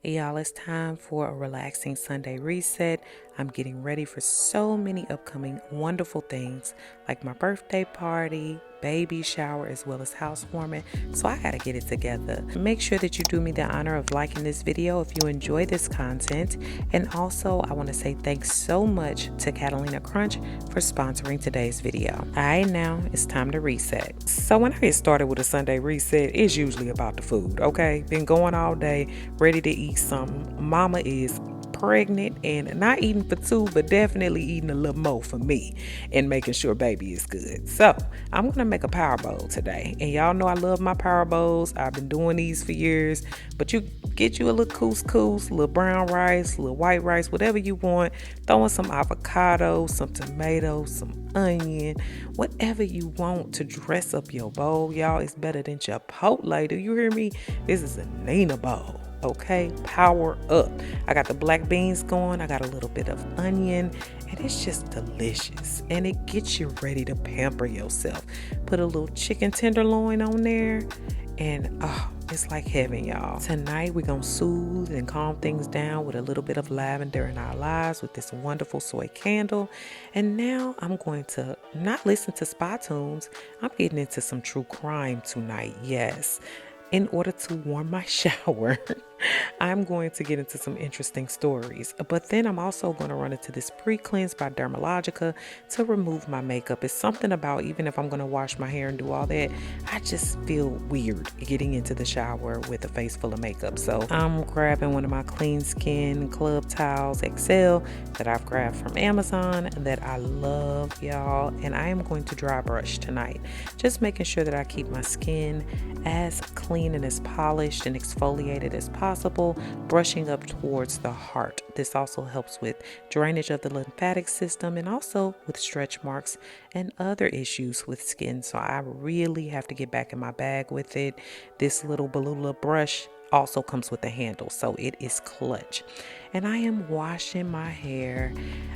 Y'all, it's time for a relaxing Sunday reset. I'm getting ready for so many upcoming wonderful things like my birthday party, baby shower, as well as housewarming. So I gotta get it together. Make sure that you do me the honor of liking this video if you enjoy this content. And also, I want to say thanks so much to Catalina Crunch for sponsoring today's video. Alright, now it's time to reset. So when I get started with a Sunday reset, it's usually about the food, okay? Been going all day, ready to eat something. Mama is pregnant and not eating for two, but definitely eating a little more for me and making sure baby is good. So I'm gonna make a power bowl today, and y'all know I love my power bowls. I've been doing these for years, but you get you a little couscous, a little brown rice, a little white rice, whatever you want. Throw in some avocado, some tomatoes, some onion, whatever you want to dress up your bowl. Y'all, it's better than Chipotle. Do you hear me? This is a Nina bowl. Okay, power up. I got the black beans going. I got a little bit of onion, and it's just delicious. And it gets you ready to pamper yourself. Put a little chicken tenderloin on there, and it's like heaven, y'all. Tonight we're gonna soothe and calm things down with a little bit of lavender in our lives with this wonderful soy candle. And now I'm going to not listen to spa tunes. I'm getting into some true crime tonight. Yes. In order to warm my shower, I'm going to get into some interesting stories. But then I'm also going to run into this pre-cleanse by Dermalogica to remove my makeup. It's something about, even if I'm going to wash my hair and do all that, I just feel weird getting into the shower with a face full of makeup. So I'm grabbing one of my Clean Skin Club Towels XL that I've grabbed from Amazon that I love, y'all. And I am going to dry brush tonight. Just making sure that I keep my skin as clean and as polished and exfoliated as possible, brushing up towards the heart. This also helps with drainage of the lymphatic system and also with stretch marks and other issues with skin. So I really have to get back in my bag with it. This little Balula brush also comes with a handle, so it is clutch. And I am washing my hair.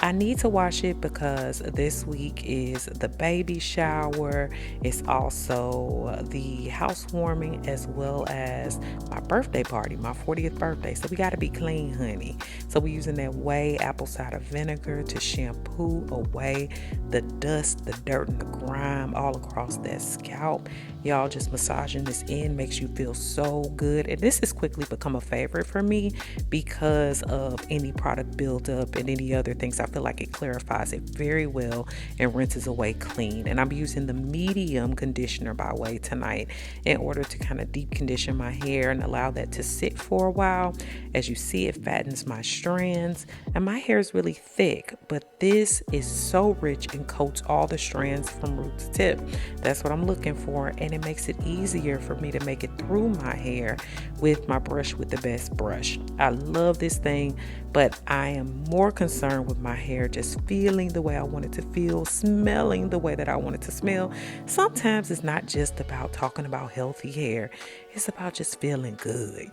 I need to wash it because this week is the baby shower. It's also the housewarming as well as my birthday party, my 40th birthday. So we got to be clean, honey. So we're using that Way apple cider vinegar to shampoo away the dust, the dirt, and the grime all across that scalp. Y'all, just massaging this in makes you feel so good. And this has quickly become a favorite for me because of any product buildup and any other things. I feel like it clarifies it very well and rinses away clean. And I'm using the medium conditioner by Way tonight in order to kind of deep condition my hair and allow that to sit for a while. As you see, it fattens my strands, and my hair is really thick, but this is so rich and coats all the strands from root to tip. That's what I'm looking for, and it makes it easier for me to make it through my hair with my brush, with the best brush. I love this thing, but I am more concerned with my hair just feeling the way I want it to feel, smelling the way that I want it to smell. Sometimes it's not just about talking about healthy hair. It's about just feeling good,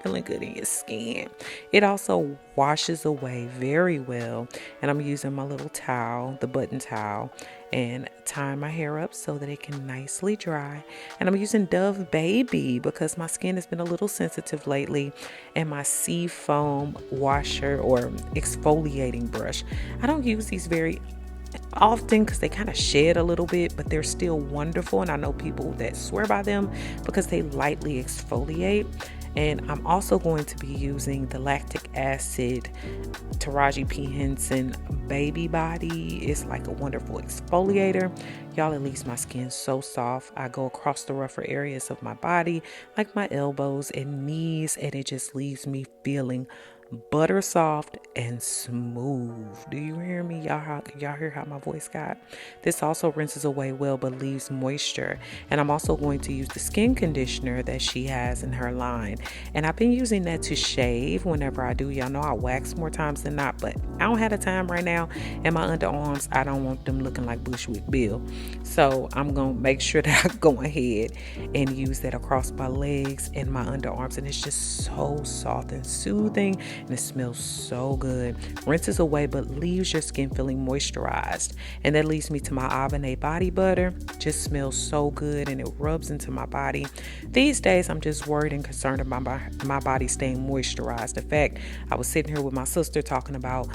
feeling good in your skin. It also washes away very well, and I'm using my little towel, the button towel, and tying my hair up so that it can nicely dry. And I'm using Dove Baby because my skin has been a little sensitive lately, and my sea foam washer or exfoliating brush. I don't use these very often because they kind of shed a little bit, but they're still wonderful, and I know people that swear by them because they lightly exfoliate. And I'm also going to be using the lactic acid Taraji P. Henson Baby Body. It's like a wonderful exfoliator. Y'all, it leaves my skin so soft. I go across the rougher areas of my body, like my elbows and knees, and it just leaves me feeling butter soft and smooth. Do you hear me? Y'all hear how my voice got? This also rinses away well but leaves moisture. And I'm also going to use the skin conditioner that she has in her line, and I've been using that to shave whenever I do. Y'all know I wax more times than not, but I don't have the time right now, and my underarms, I don't want them looking like Bushwick Bill. So I'm gonna make sure that I go ahead and use that across my legs and my underarms, and it's just so soft and soothing. and it smells so good. Rinses away but leaves your skin feeling moisturized. And that leads me to my Avonay body butter. Just smells so good and it rubs into my body. These days I'm just worried and concerned about my body staying moisturized. In fact, I was sitting here with my sister talking about,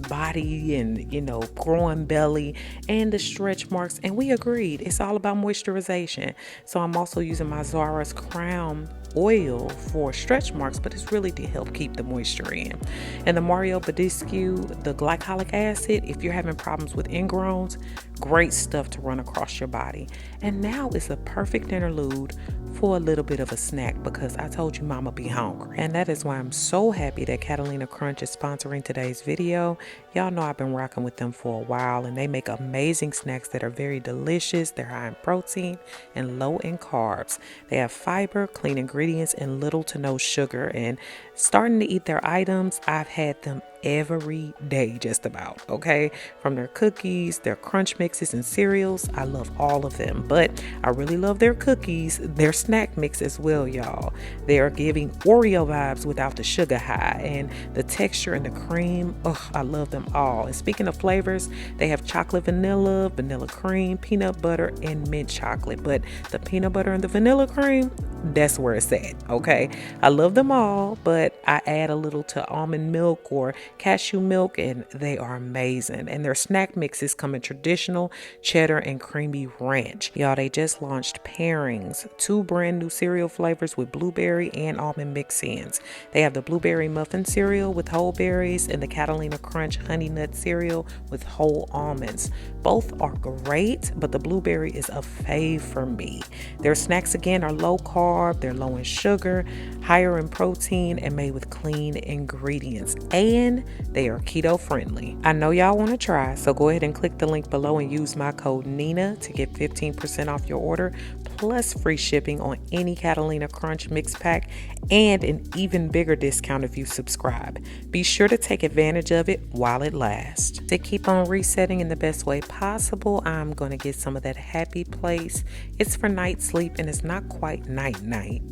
body and, growing belly and the stretch marks. And we agreed it's all about moisturization. So I'm also using my Zara's Crown oil for stretch marks, but it's really to help keep the moisture in. And the Mario Badescu, the glycolic acid, if you're having problems with ingrowns, great stuff to run across your body. And now is a perfect interlude for a little bit of a snack, because I told you mama be hungry. And that is why I'm so happy that Catalina Crunch is sponsoring today's video. Y'all know I've been rocking with them for a while, and they make amazing snacks that are very delicious. They're high in protein and low in carbs. They have fiber, clean ingredients, and little to no sugar. And starting to eat their items, I've had them every day just about, okay? From their cookies, their crunch mixes, and cereals. I love all of them, but I really love their cookies, their snack mix as well, y'all. They are giving Oreo vibes without the sugar high, and the texture and the cream, I love them all. And speaking of flavors, they have chocolate vanilla, vanilla cream, peanut butter, and mint chocolate. But the peanut butter and the vanilla cream, that's where it's at, okay? I love them all, but I add a little to almond milk or cashew milk, and they are amazing. And their snack mixes come in traditional, cheddar, and creamy ranch. Y'all, they just launched pairings, 2 brand new cereal flavors with blueberry and almond mix-ins. They have the blueberry muffin cereal with whole berries and the Catalina Crunch honey nut cereal with whole almonds. Both are great, but the blueberry is a fave for me. Their snacks again are low carb, they're low in sugar, higher in protein, and made with clean ingredients. And they are keto friendly. I know y'all want to try, so go ahead and click the link below and use my code Nina to get 15% off your order, plus free shipping on any Catalina Crunch mix pack, and an even bigger discount if you subscribe. Be sure to take advantage of it while it lasts. To keep on resetting in the best way possible, I'm going to get some of that happy place. It's for night sleep, and it's not quite night,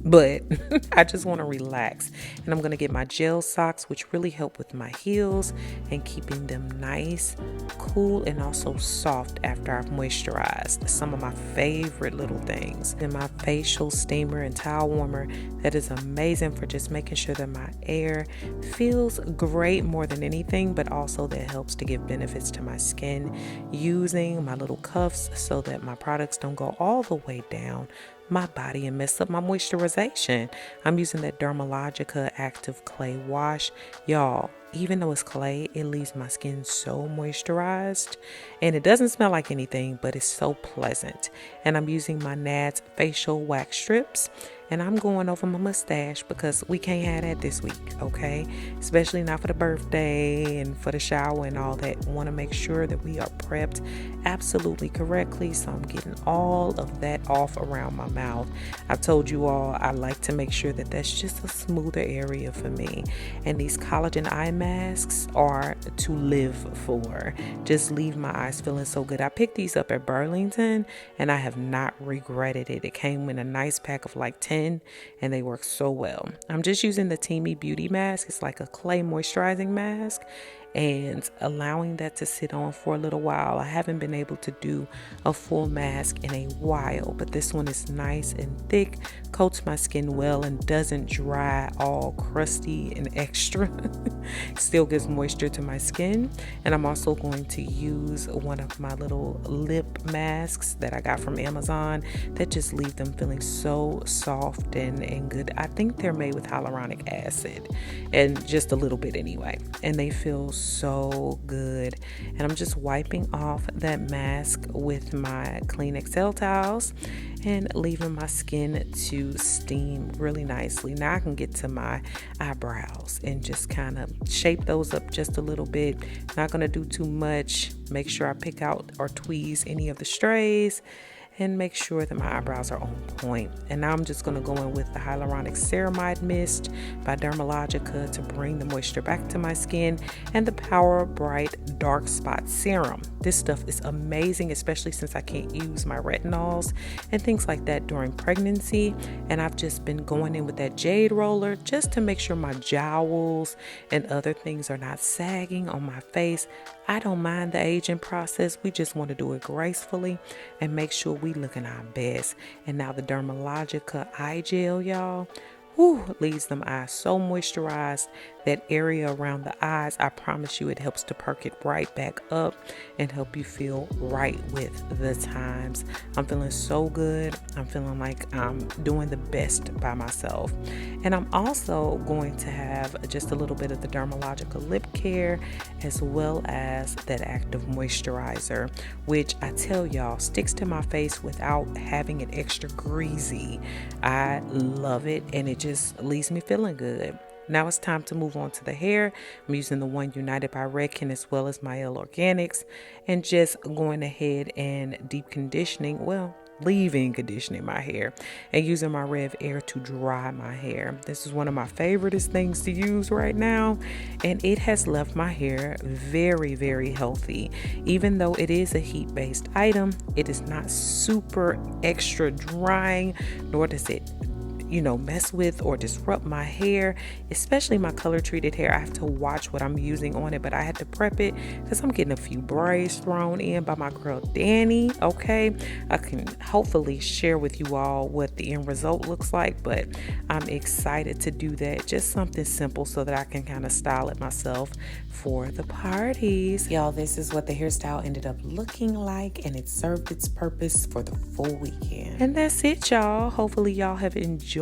but I just want to relax. And I'm going to get my gel socks, which really help with my heels and keeping them nice, cool, and also soft after I've moisturized. Some of my favorite little things. And my facial steamer and towel warmer, that is amazing for just making sure that my hair feels great more than anything, but also that helps to give benefits to my skin. Using my little cuffs so that my products don't go all the way down my body and mess up my moisturization. I'm using that Dermalogica Active Clay Wash. Y'all, even though it's clay, it leaves my skin so moisturized, and it doesn't smell like anything, but it's so pleasant. And I'm using my Nads facial wax strips, and I'm going over my mustache because we can't have that this week, okay? Especially not for the birthday and for the shower and all that. Want to make sure that we are prepped absolutely correctly, so I'm getting all of that off around my mouth. I've told you all I like to make sure that that's just a smoother area for me. And these collagen eye masks are to live for. Just leave my eyes feeling so good. I picked these up at Burlington, and I have not regretted it. It came in a nice pack of like 10, and they work so well. I'm just using the Teamy Beauty mask. It's like a clay moisturizing mask, and allowing that to sit on for a little while. I haven't been able to do a full mask in a while, but this one is nice and thick, coats my skin well, and doesn't dry all crusty and extra. Still gives moisture to my skin. And I'm also going to use one of my little lip masks that I got from Amazon that just leave them feeling so soft and good. I think they're made with hyaluronic acid, and just a little bit anyway, and they feel so good. And I'm just wiping off that mask with my Clean XL towels and leaving my skin to steam really nicely. Now I can get to my eyebrows and just kind of shape those up just a little bit. Not going to do too much. Make sure I pick out or tweeze any of the strays. and make sure that my eyebrows are on point. And now I'm just going to go in with the Hyaluronic Ceramide Mist by Dermalogica to bring the moisture back to my skin, and the Power Bright Dark Spot Serum. This stuff is amazing, especially since I can't use my retinols and things like that during pregnancy. And I've just been going in with that jade roller just to make sure my jowls and other things are not sagging on my face. I don't mind the aging process. We just want to do it gracefully and make sure we looking our best. And now the Dermalogica eye gel, y'all. Whew, leaves them eyes so moisturized. That area around the eyes, I promise you, it helps to perk it right back up and help you feel right with the times. I'm feeling so good. I'm feeling like I'm doing the best by myself. And I'm also going to have just a little bit of the Dermalogica lip care, as well as that active moisturizer, which I tell y'all sticks to my face without having it extra greasy. I love it, and it just leaves me feeling good. Now it's time to move on to the hair. I'm using the One United by Redken as well as my Yall Organics, and just going ahead and deep conditioning, leave-in conditioning my hair and using my Rev Air to dry my hair. This is one of my favorite things to use right now, and it has left my hair very, very healthy. Even though it is a heat-based item, it is not super extra drying, nor does it mess with or disrupt my hair, especially my color treated hair. I have to watch what I'm using on it, but I had to prep it because I'm getting a few braids thrown in by my girl Danny. Okay, I can hopefully share with you all what the end result looks like, but I'm excited to do that. Just something simple so that I can kind of style it myself for the parties. Y'all, this is what the hairstyle ended up looking like, and it served its purpose for the full weekend. And that's it, y'all. Hopefully y'all have enjoyed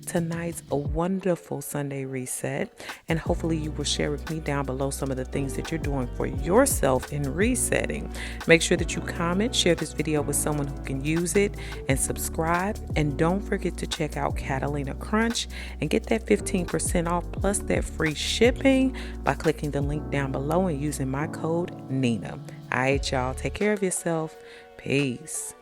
tonight's wonderful Sunday reset, and hopefully you will share with me down below some of the things that you're doing for yourself in resetting. Make sure that you comment, share this video with someone who can use it, and subscribe. And don't forget to check out Catalina Crunch and get that 15% off plus that free shipping by clicking the link down below and using my code Nina. All right, y'all, take care of yourself. Peace.